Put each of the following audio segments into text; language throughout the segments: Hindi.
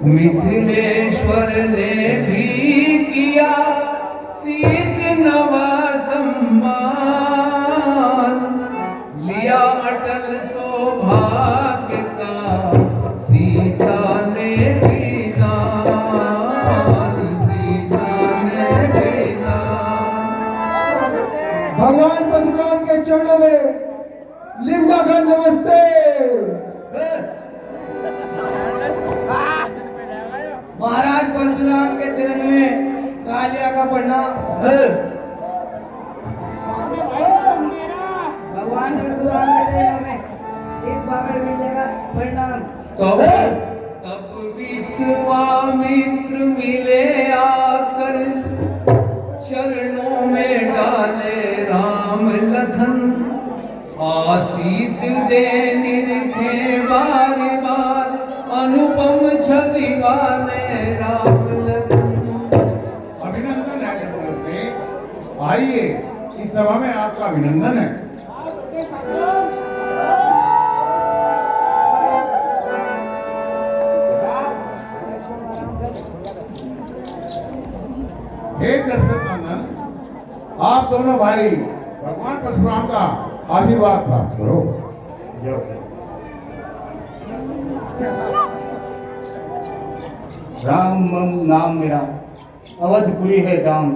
मिथिलेश्वर ने भी किया शीश नवा सम्मान, लिया अटल सौभाग्य का सीता ने भी दान, सीता ने भी दान। भगवान परशुराम के चरणों में लिंगा का नमस्ते। महाराज परशुराम के चरण में कालिया का प्रणाम। भगवान परशुराम के चरणों में इस बाबर मिलने का प्रणाम। तब विश्वामित्र मिले आकर, चरणों में डाले राम लखन, आशीष दे निरखे बार बार, अनुपम छवि वाले राम लखन। अभिनंदन है चक्रवर्ती, आइए इस सभा में आपका अभिनंदन है। हे दशरथ नंदन, आप दोनों भाई भगवान परशुराम का आशीर्वाद प्राप्त करो। राम नाम मेरा, अवधपुरी है दाम,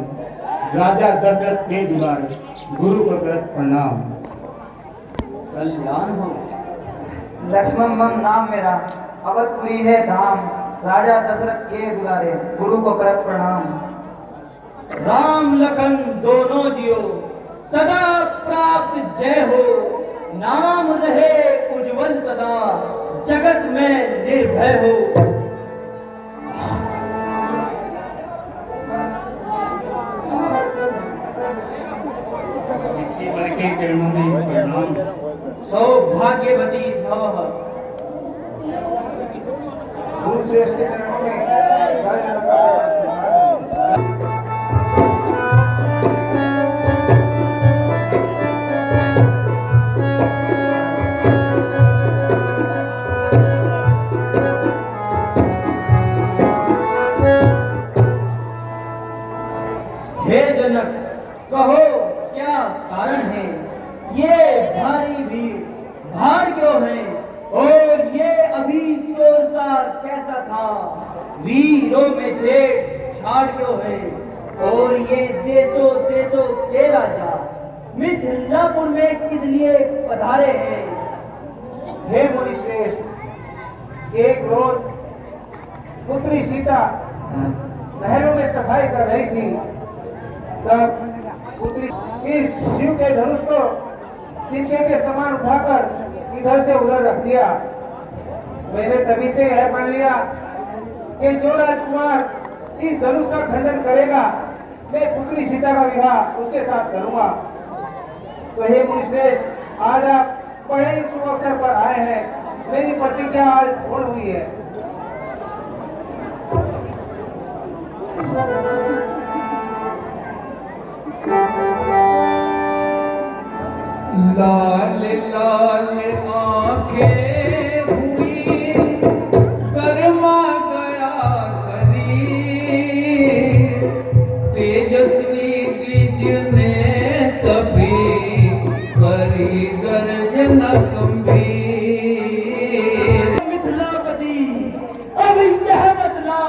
राजा दशरथ के दुलारे, गुरु को करत प्रणाम। कल्याण हो। लक्ष्मण मम नाम मेरा, अवधपुरी है धाम, राजा दशरथ के दुलारे, गुरु को करत प्रणाम। राम लखन दोनों जियो, सदा प्राप्त जय हो, नाम रहे उज्जवल सदा, जगत में निर्भय हो। ईश्वर के चरणों में प्रणाम। सौभाग्यवती भव। गुरुश्रेष्ठ के चरणों में राजा हे जनक, कहो क्या कारण है, ये भारी भीड़ भाड़ क्यों है, और ये अभी शोरसा कैसा था, वीरों में छेड़ छाड़ क्यों है, और ये देशों देशों के राजा मिथिलापुर में किस लिए पधारे हैं। हे मुनिश्रेष्ठ, एक रोज पुत्री सीता नहरों में सफाई कर रही थी, तब पुत्री इस शिव के धनुष को सिक्के के समान उठाकर इधर से उधर रख दिया। मैंने तभी से यह पढ़ लिया कि जो राजकुमार इस धनुष का खंडन करेगा, मैं पुत्री सीता का विवाह उसके साथ करूंगा। तो हे मुनिश्रेष्ठ, आज आप बड़े शुभ अवसर पर आए हैं, मेरी प्रतिज्ञा आज पूर्ण हुई है। लाल लाल आंखें हुई, गरमा गया शरीर, तेजस्वी द्विज ने तभी करी गर्जना गंभीर। मिथिलापति, अब यह बदला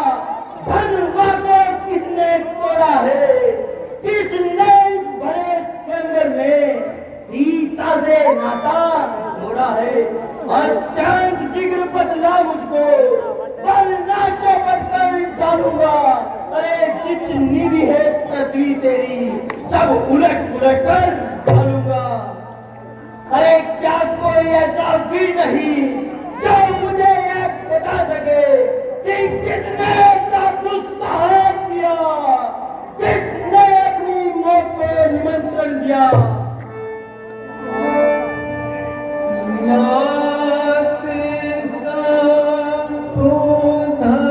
धनुवा को किसने तोड़ा है, किसने इस बड़े स्वयंवर में सीता से नाता जोड़ा है। अत्यंत शीघ्र बदला मुझको, वरना चौपट कर डालूंगा। अरे जितनी भी है पृथ्वी तेरी, सब उलट पुलट कर डालूंगा। अरे क्या कोई ऐसा भी नहीं जो मुझे यह बता सके कि किसने इतना दुस्साहस किया, किसने अपनी मौत को निमंत्रण दिया। नाथ संबोधनो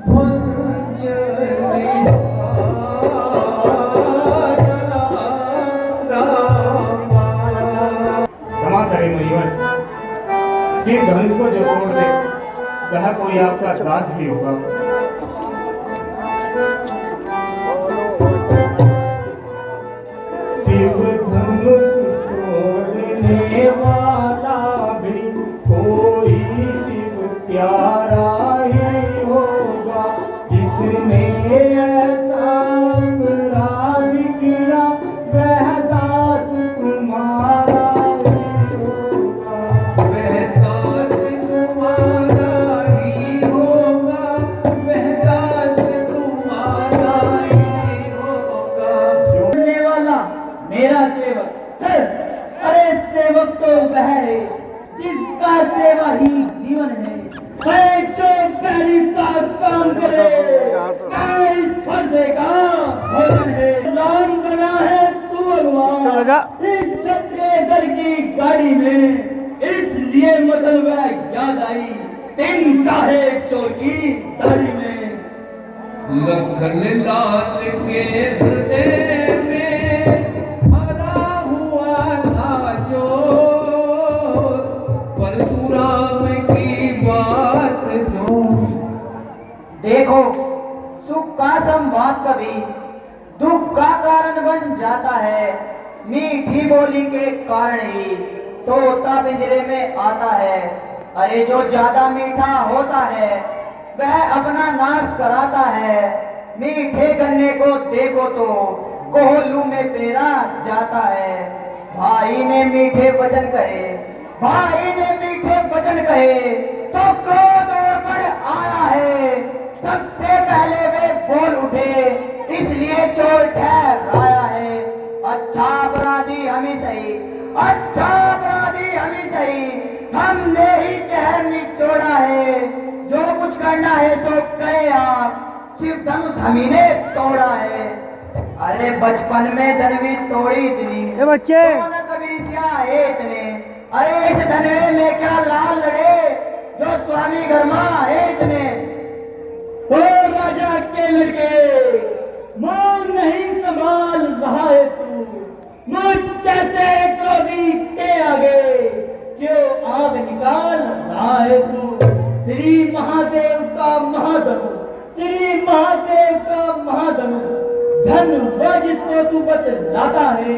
भंजन शिव धनुष को जो तोड़ दे वह कोई आपका दास भी होगा। शिव धनुष तोड़ने वाला भी कोई शिव प्यारा ही होगा, जिसने ऐसा अपराध किया वह दास तुम्हारा ही होगा। वह दास तुम्हारा ही होगा, वह दास तुम्हारा ही होगा। सुनने वाला मेरा सेवक है। अरे सेवक तो वह है जिसका सेवा ही जीवन है। जो पहली साथ काम करे क्या इस फर्जे का भोजन है। लाम बना है तू भगवान इस क्षत्रिय दल की गाड़ी में, इसलिए मसल वह याद आई तीन काहे चोर की दाढ़ी में। लखन लाल के हृदय में भरा हुआ था जो परशुराम की बात सुन। देखो सुख का संवाद कभी दुख का कारण बन जाता है। मीठी बोली के कारण ही तोता पिंजरे में आता है। अरे जो ज्यादा मीठा होता है वह अपना नाश कराता है। मीठे गन्ने को देखो तो कोहलू में पेरा जाता है। भाई ने मीठे वचन कहे, भाई ने मीठे वचन कहे तो क्रोध और बढ़ आया है। सबसे पहले वे बोल उठे इसलिए चोर ठहराया है। अच्छा अपराधी हम ही सही, अच्छा अपराधी हम ही सही, हमने ही चेहर निचोड़ा है। जो कुछ करना है सो करे आप, शिव धनुष हम ही ने तोड़ा है। अरे बचपन में धनवी तोड़ी इतनी बच्चे कभी सिया इतने। अरे इस धनवे में क्या लाल लड़े जो स्वामी घरमा है इतने। ओ राजा के लड़के मान नहीं संभाल रहा है तू, मुझ जैसे क्रोधी के आगे क्यों आग निकाल रहा है तू। श्री महादेव का महाधनु, श्री महादेव का महाधनु धन वह जिसको तू बतलाता है।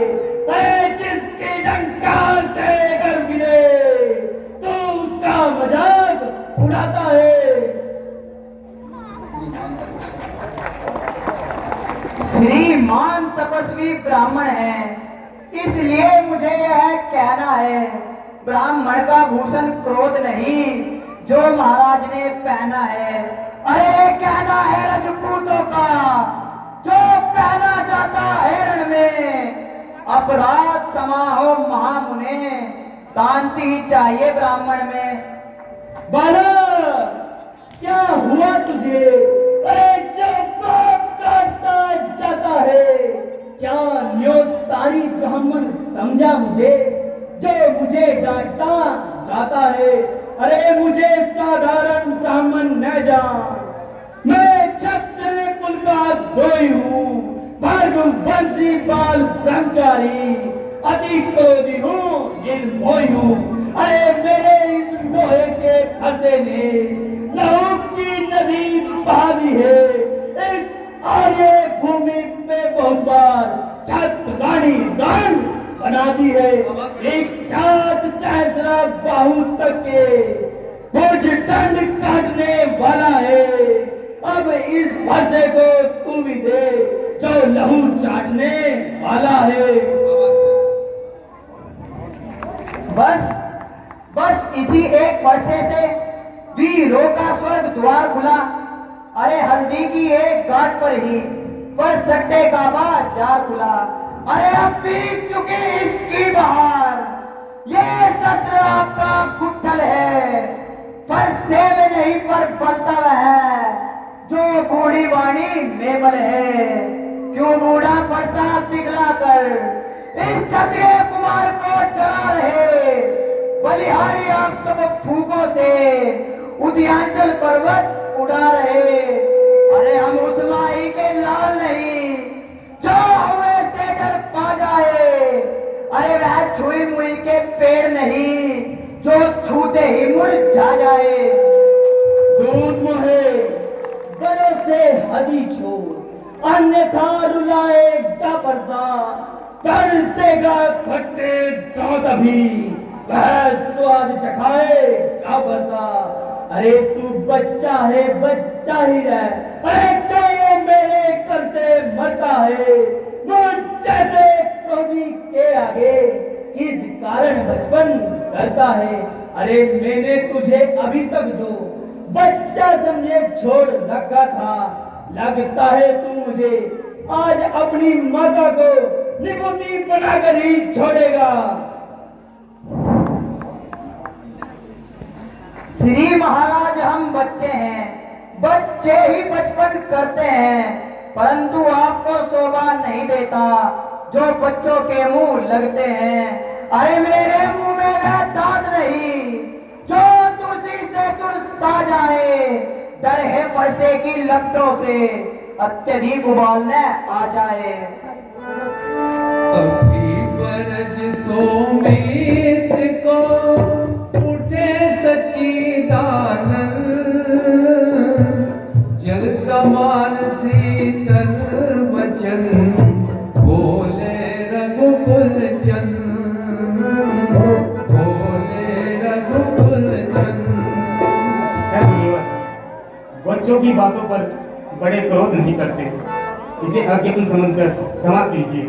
अरे जिसकी डंकार से अगर गिरे तो उसका मजाक उड़ाता है। श्रीमान तपस्वी ब्राह्मण है इसलिए मुझे यह कहना है। ब्राह्मण का भूषण क्रोध नहीं जो महाराज ने पहना है। अरे कहना है रजपूतों का जो पहना जाता है रण में। अपराध समाहो महामुने, शांति चाहिए ब्राह्मण में। बाला क्या हुआ तुझे? अरे जो बात काटता जाता है क्या न्योतारी ब्राह्मण समझा मुझे जो मुझे डांटता जाता है। अरे मुझे साधारण ब्राह्मण न जान, मैं क्षत्रिय कुल का द्रोही हूँ, वंशी बाल ब्रह्मचारी, अति क्रोधी हूँ, निर्मोही हूँ। अरे मेरे इस लोहे के फंदे ने लहू की नदी बहा दी है। इस आर्य भूमि पे बहुत बार छत गाड़ी गांड बना दी है। एक छात सहस्रा बाहु तक के कुछ दंड काटने वाला है। अब इस फंसे को तू भी दे जो लहू चाटने वाला है। बस इसी एक फरसे से वीरों का स्वर्ग द्वार खुला। अरे हल्दी की एक घाट पर ही पर सट्टे का बाजार खुला। अरे अब बीत चुकी इसकी बहार, ये शस्त्र आपका गुट्ठल है, फरसे में नहीं पर बलता है जो बूढ़ी वाणी में बल है। क्यों बूढ़ा फरसा दिखला कर इस क्षत्रिय कुमार को डरा रहे। बलिहारी आप तब फूकों से उद्यांचल पर्वत उड़ा रहे। अरे हम उस माही के लाल नहीं जो हमें से डर पा जाए। अरे वह छुई मुई के पेड़ नहीं जो छूते ही मुरझा जाए। दूध मोहे बड़ों से हदी छोड़, अन्यथा रुलाएगा परसा, कर देगा खट्टे दांत अभी, वह स्वाद चखाएगा परसा। अरे तू बच्चा है, बच्चा ही रह, अरे क्या ये मेरे करते मरता है, वो जैसे क्रोधी के आगे किस कारण बचपन करता है। अरे मैंने तुझे अभी तक जो बच्चा समझे छोड़ रखा था, लगता है तू मुझे आज अपनी माता को निपुणी बनाकर ही छोड़ेगा। श्री महाराज, हम बच्चे हैं, बच्चे ही बचपन करते हैं, परंतु आपको शोभा नहीं देता जो बच्चों के मुंह लगते हैं। अरे मेरे मुंह में वह दांत नहीं जो तुलसी से तुलसा जाए, डर है फरसे की लपटों से अत्यधिक उबालने आ जाए। अभी बरज सौमित्र को उठे सच्चिदानंद, जल समान शीतल वचन बोले रघुकुल चंद, बोले रघुकुल चंद। बच्चों की बातों पर बड़े क्रोध नहीं करते, इसे आज्ञापन समझकर क्षमा कीजिए।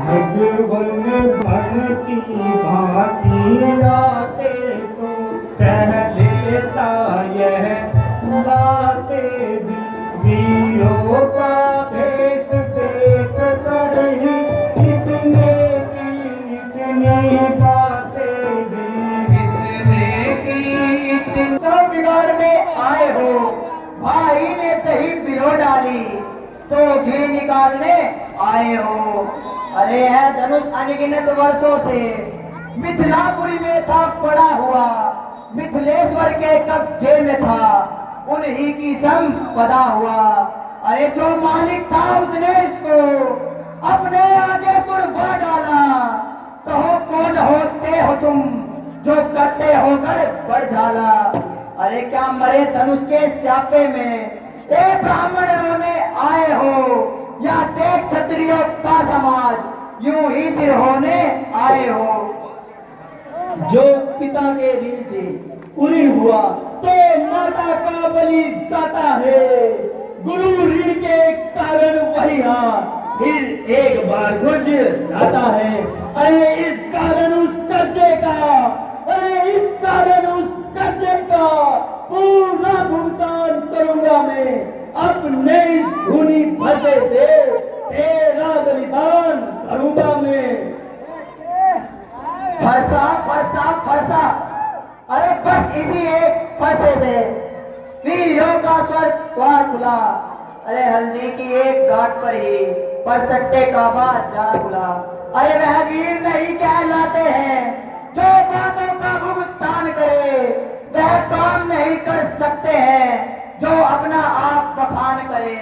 भगवन भन की भांति राते तो सह लेता यह बातें भी, वीरों का भेष देख कर ही इसने की इतनी बातें भी, किसने की इतनी तो बिगाड़ने आए हो, भाई ने दही पिलो डाली तो घी निकालने आए हो। अरे है धनुष अनगिनत वर्षों से मिथिलापुरी में था पड़ा हुआ, मिथिलेश्वर के कब्जे में था उन्हीं की संपदा हुआ। अरे जो मालिक था उसने इसको अपने आगे तुड़वा डाला, कहो कौन होते हो तुम जो करते हो कर बढ़ झाला। अरे क्या मरे धनुष के स्यापे में ए ब्राह्मण रोने आए हो, या देख क्षत्रियों का समाज यूं ही सिर होने आए हो। जो पिता के ऋण से उऋण हुआ तो माता का बलि दाता है, गुरु ऋण के कारण वही फिर एक बार गुज लाता है। अरे इस कारण उस कर्जे का, अरे इस कारण उस कर्जे का पूरा भुगतान करूंगा मैं, अपने इस खूनी भरते से तेरा बलिदान करूंगा मैं। फरसा फरसा फरसा, अरे बस इसी एक फरसे से वीरों का स्वर द्वार खुला। अरे हल्दी की एक घाट पर ही परसट्टे का बाजार खुला। अरे वह वीर नहीं कहलाते हैं जो बातों का भुगतान करे, वह काम नहीं कर सकते हैं जो अपना आप बखान करे।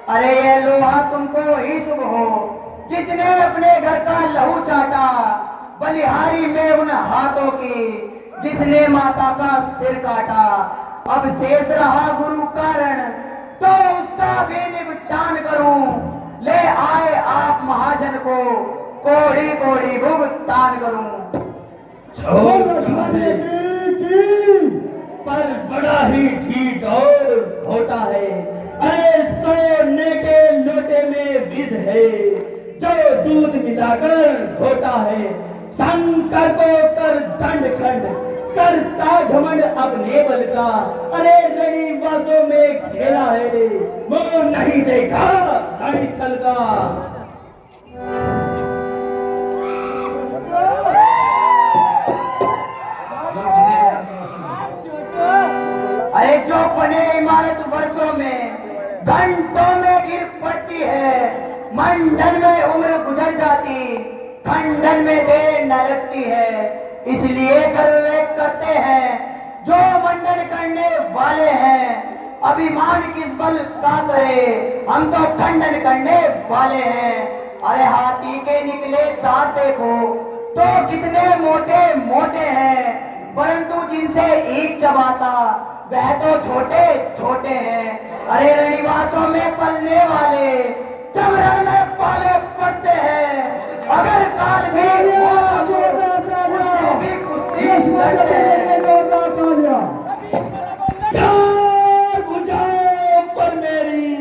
अरे ये लोहा तुमको ही शुभ हो जिसने अपने घर का लहू चाटा, बलिहारी में उन हाथों की जिसने माता का सिर काटा। अब शेष रहा गुरु कारण तो उसका भी निपटान करूं, ले आए आप महाजन को कोड़ी कोड़ी भुगतान करूं। पर बड़ा ही ठीक और होता है, अरे सोने के लोटे में विष है जो दूध मिलाकर होता है। शंकर को कर दंड खंड करता घमंड अपने बल का, अरे रविवासों में खेला है रे वो नहीं देखा रणस्थल का। अरे जो बने इमारत वर्षों में घंटों में गिर पड़ती है, मंडन में उम्र गुजर जाती, खंडन में देर न लगती है। इसलिए गर्व करते हैं जो मंडन करने वाले हैं, अभिमान किस बल का करे, हम तो खंडन करने वाले हैं। अरे हाथी के निकले दांत देखो, तो कितने मोटे मोटे हैं, परंतु जिनसे ईख चबाता वह तो छोटे छोटे हैं। अरे रनिवासों में पलने वाले चमड़े में पाले पड़ते हैं, अगर काल भी उससे भी कुश्ती लड़ते हैं। चार भुजाओं पर मेरी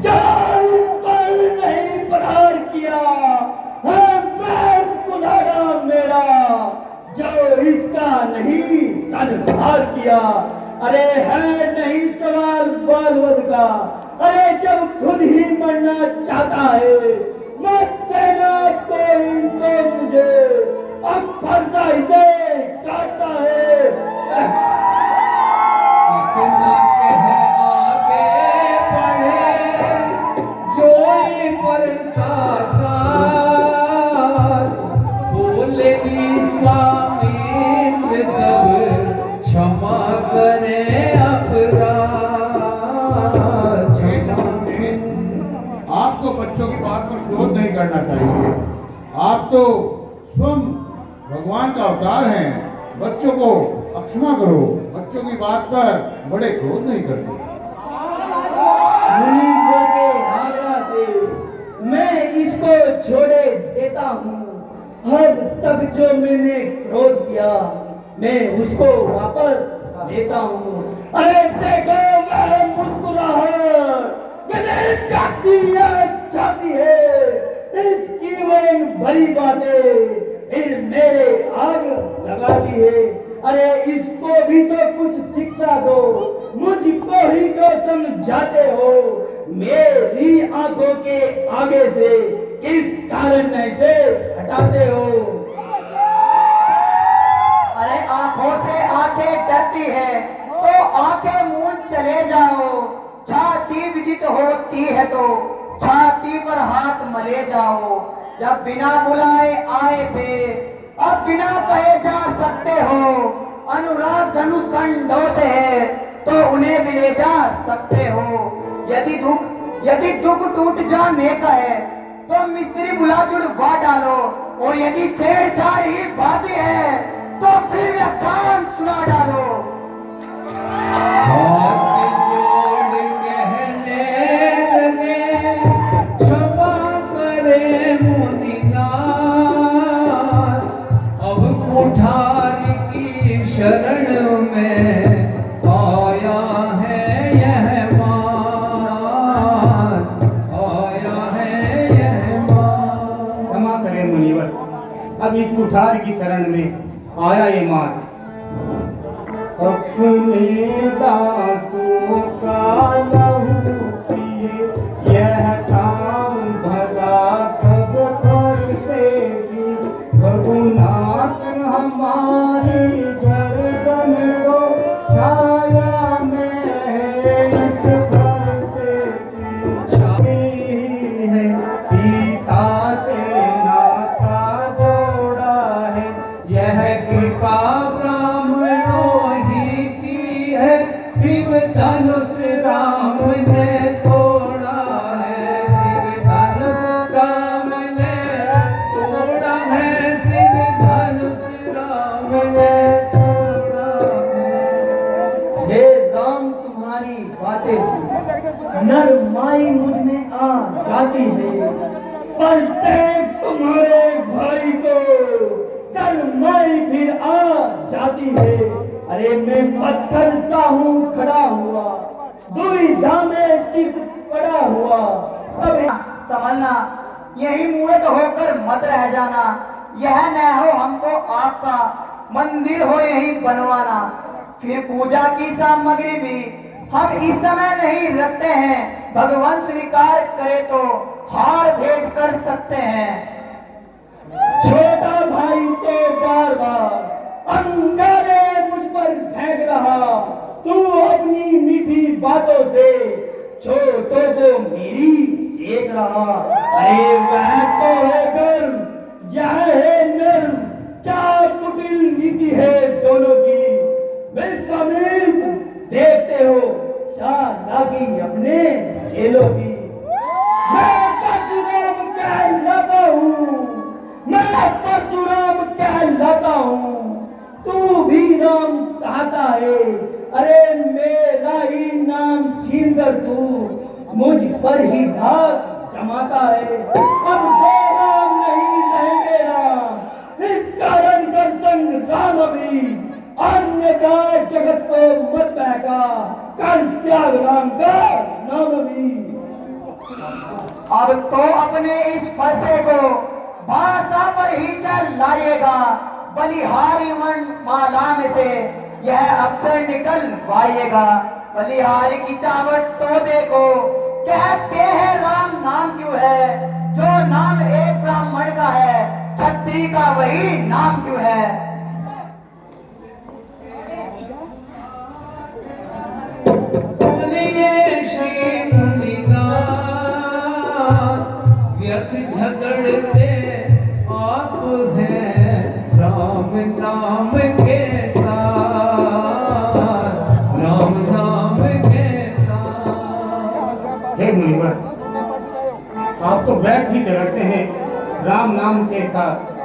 जान पर नहीं प्रहार किया है, मर्द कुल्हाड़ा मेरा जो इसका नहीं सदभार किया। अरे है नहीं सवाल बालवद का, अरे जब खुद ही मरना चाहता है मत देना को इनको मुझे, अब फरदा इसे काटता है। इतना कह आगे बढ़े जोई पर सासार, बोले विश्वामित्र तब क्षमा करे अपराध। आपको बच्चों की बात पर क्रोध नहीं करना चाहिए। आप तो स्वयं भगवान का अवतार हैं। बच्चों को अक्षमा करो। बच्चों की बात पर बड़े क्रोध नहीं करते। मुनीश्वर के आज्ञा से मैं इसको छोड़े देता हूँ। अब तक जो मैंने क्रोध किया मैं उसको वापस लेता हूँ। अरे देखो वह मुस्कुराहट मैंने जाती है, इसकी वही भरी बातें फिर मेरे आग लगाती है। अरे इसको भी तो कुछ शिक्षा दो, मुझको ही तो समझाते हो। मेरी आंखों के आगे से किस कारण ऐसे हटाते हो? अरे आंखों से आंखें डरती है तो आंखें मूंद चले जाओ। छाती विदित होती है तो छाती पर हाथ मले जाओ। जब बिना बुलाए आए थे अब बिना कहे जा सकते हो। अनुराग धनुष कंडों से है तो उन्हें भी ले जा सकते हो। यदि दुख टूट जाने का है तो मिस्त्री बुला जुड़वा डालो, और यदि छेड़छाड़ ही बातें है तो फिर व्याख्यान सुना डालो। हाथ जोड़ कहने लगे क्षमा करे मुनिनाथ, अब कुठार की शरण में आया है यह मान, आया है यह मान। क्षमा करें मुनिवर, अब इस कुठार की शरण में आया ये मान। अपने दासों का लहू पिए यह काम भला कब कर से भी, रघुनाथ हमारी गर्दन को छाया में इस घर से छाई है। सीता से नाता जोड़ा है यह कृपा ब्राह्मणों ही की है, शिव धनुष राम ने तोड़ा है। शिव धनुष राम ने तोड़ा है, शिव धनुष राम ने तोड़ा है। हे राम तुम्हारी बातें सुन नर माई मुझ में आ जाती है, पर देख तुम्हारे भाई को नर माई फिर आ जाती है। अरे मैं पत्थर सा हूँ खड़ा हुआ, दुविधा में चित पड़ा हुआ। अब संभलना, यही मूर्त होकर मत रह जाना। यह न हो हमको आपका मंदिर हो यही बनवाना। फिर पूजा की सामग्री भी हम इस समय नहीं रखते हैं, भगवान स्वीकार करे तो हार भेंट कर सकते हैं। छोटा भाई तो बार बार अंगारे मुझ पर फेंक रहा, तू अपनी मीठी बातों से छोटों को मेरी सेक रहा। अरे वह तो है गर्म, यह है नर्म, क्या कुटिल नीति है दोनों की। विश्वामित्र देखते हो चालाकी अपने चेलों की। मैं परशुराम कहलाता हूँ, मैं मैं परशुराम कहलाता हूँ, तू भी राम कहता है। अरे मेरा ही नाम छीन कर तू मुझ पर ही धाक जमाता है। अब वो राम नहीं रहेंगे राम, इस कारण कर संग राम अभी, अन्यथा जगत को मत बहका, कर त्याग राम का नाम अभी। अब तो अपने इस फरसे को भाषा पर ही चल लाएगा, बलिहारी मन माला में से यह अक्षर निकल पाएगा। बलिहारी की चावट तो देखो, कहते हैं राम नाम क्यों है, जो नाम एक ब्राह्मण का है, क्षत्रिय का वही नाम क्यों है। बोलिए श्री मुनिनाथ, व्यर्थ झगड़ते आप हैं राम नाम के साथ, राम नाम के साथ। हे मुनिवर, आप तो बैठ ही झगड़ते हैं राम नाम के साथ।